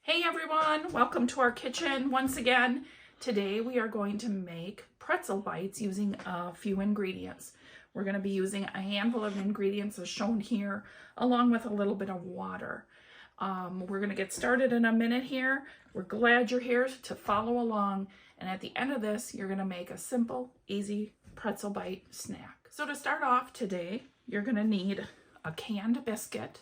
Hey everyone, welcome to our kitchen once again. Today we are going to make pretzel bites using a few ingredients. We're going to be using a handful of ingredients as shown here, along with a little bit of water. We're going to get started in a minute here. We're glad you're here to follow along, and at the end of this you're going to make a simple, easy pretzel bite snack. So to start off today, you're going to need a canned biscuit.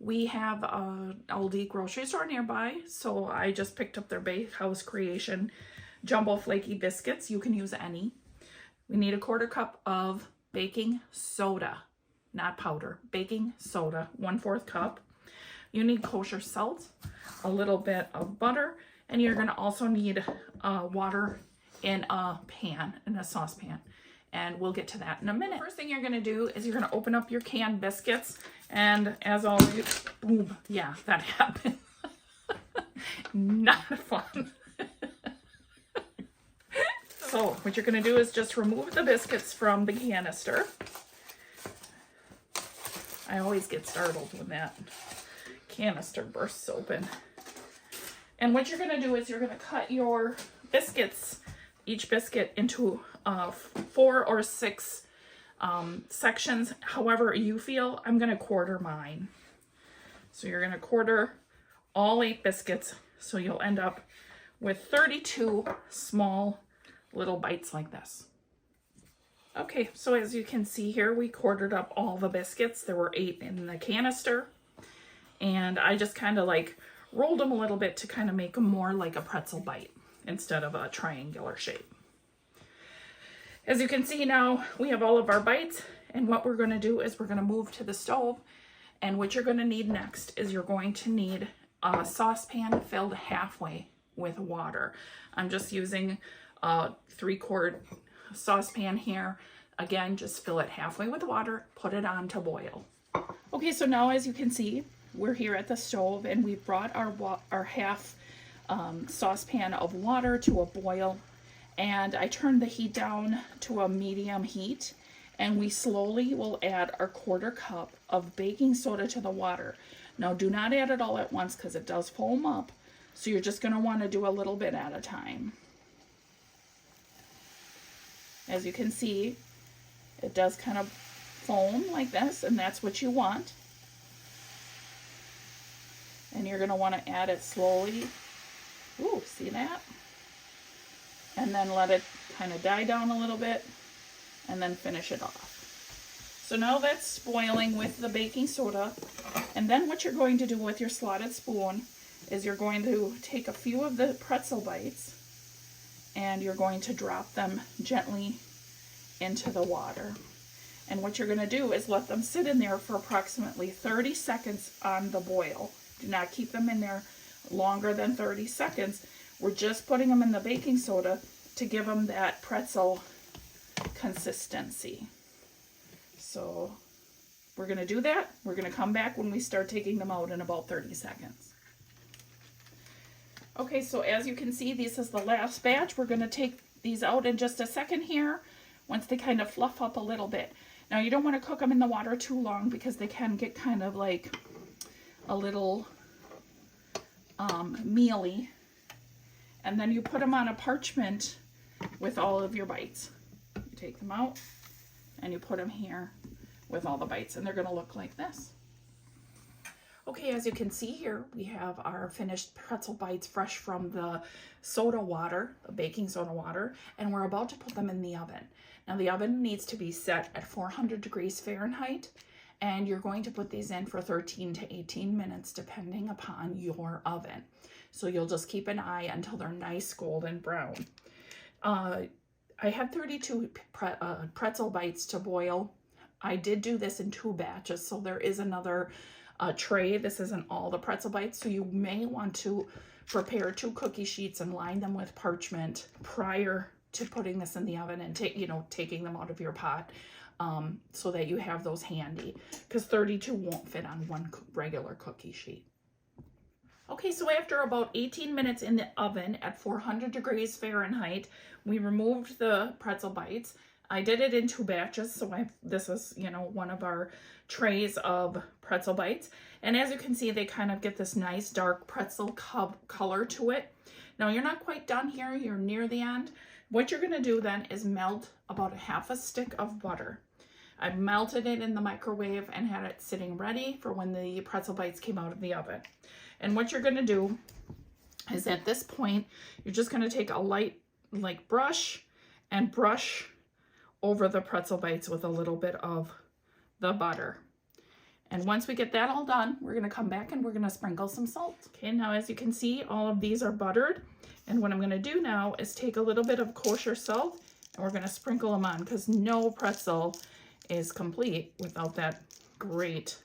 We have an Aldi grocery store nearby, so I just picked up their Bakehouse Creation Jumbo Flaky Biscuits. You can use any. We need a 1/4 cup of baking soda, not powder, baking soda, 1/4 cup. You need kosher salt, a little bit of butter, and you're going to also need water in a pan, in a saucepan. And we'll get to that in a minute. First thing you're going to do is you're going to open up your canned biscuits, and as always, boom, yeah, that happened. Not fun. So what you're going to do is just remove the biscuits from the canister. I always get startled when that canister bursts open. And what you're going to do is you're going to cut your biscuits, each biscuit, into 4 or 6 sections, however you feel. I'm going to quarter mine. So you're going to quarter all 8 biscuits, so you'll end up with 32 small little bites like this. Okay, so as you can see here, we quartered up all the biscuits. There were 8 in the canister, and I just kind of like rolled them a little bit to kind of make them more like a pretzel bite instead of a triangular shape. As you can see now, we have all of our bites, and what we're going to do is we're going to move to the stove, and what you're going to need next is you're going to need a saucepan filled halfway with water. I'm just using a 3-quart saucepan here. Again, just fill it halfway with water, put it on to boil. Okay, so now as you can see, we're here at the stove, and we've brought our half saucepan of water to a boil. And I turned the heat down to a medium heat, and we slowly will add our 1/4 cup of baking soda to the water. Now do not add it all at once because it does foam up, so you're just going to want to do a little bit at a time. As you can see, it does kind of foam like this, and that's what you want. And you're going to want to add it slowly. Ooh, see that? And then let it kind of die down a little bit, and then finish it off. So now that's boiling with the baking soda, and then what you're going to do with your slotted spoon is you're going to take a few of the pretzel bites, and you're going to drop them gently into the water. And what you're going to do is let them sit in there for approximately 30 seconds on the boil. Do not keep them in there longer than 30 seconds. We're just putting them in the baking soda to give them that pretzel consistency. So we're going to do that. We're going to come back when we start taking them out in about 30 seconds. Okay, so as you can see, this is the last batch. We're going to take these out in just a second here once they kind of fluff up a little bit. Now you don't want to cook them in the water too long because they can get kind of like a little mealy. And then you put them on a parchment with all of your bites. You take them out and you put them here with all the bites, and they're going to look like this. Okay, as you can see here, we have our finished pretzel bites fresh from the soda water, the baking soda water, and we're about to put them in the oven. Now the oven needs to be set at 400 degrees Fahrenheit, and you're going to put these in for 13 to 18 minutes depending upon your oven. So you'll just keep an eye until they're nice golden brown. I had 32 pretzel bites to boil. I did do this in 2 batches, so there is another tray. This isn't all the pretzel bites, so you may want to prepare 2 cookie sheets and line them with parchment prior to putting this in the oven and taking them out of your pot, so that you have those handy, because 32 won't fit on 1 regular cookie sheet. Okay, so after about 18 minutes in the oven at 400 degrees Fahrenheit, we removed the pretzel bites. I did it in 2 batches, so this is, you know, one of our trays of pretzel bites. And as you can see, they kind of get this nice dark pretzel color to it. Now you're not quite done here, you're near the end. What you're gonna do then is melt about 1/2 stick of butter. I melted it in the microwave and had it sitting ready for when the pretzel bites came out of the oven. And what you're gonna do is at this point, you're just gonna take a light brush and brush over the pretzel bites with a little bit of the butter. And once we get that all done, we're gonna come back and we're gonna sprinkle some salt. Okay, now as you can see, all of these are buttered. And what I'm gonna do now is take a little bit of kosher salt and we're gonna sprinkle them on, because no pretzel is complete without that great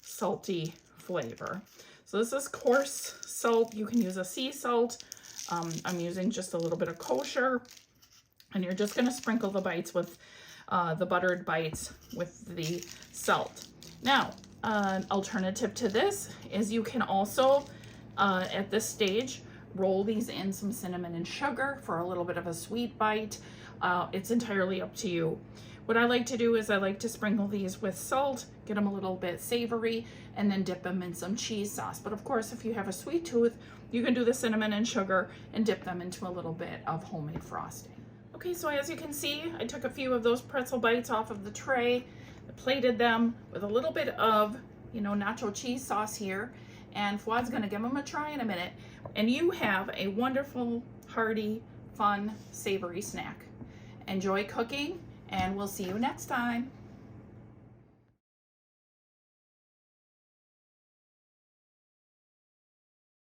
salty flavor. So this is coarse salt. You can use a sea salt. I'm using just a little bit of kosher. And you're just gonna sprinkle the bites with the buttered bites with the salt. Now, an alternative to this is you can also, at this stage, roll these in some cinnamon and sugar for a little bit of a sweet bite. It's entirely up to you. What I like to do is I like to sprinkle these with salt, get them a little bit savory, and then dip them in some cheese sauce. But of course, if you have a sweet tooth, you can do the cinnamon and sugar and dip them into a little bit of homemade frosting. Okay, so as you can see, I took a few of those pretzel bites off of the tray, I plated them with a little bit of, you know, nacho cheese sauce here, and Fouad's gonna give them a try in a minute, and you have a wonderful, hearty, fun, savory snack. Enjoy cooking, and we'll see you next time.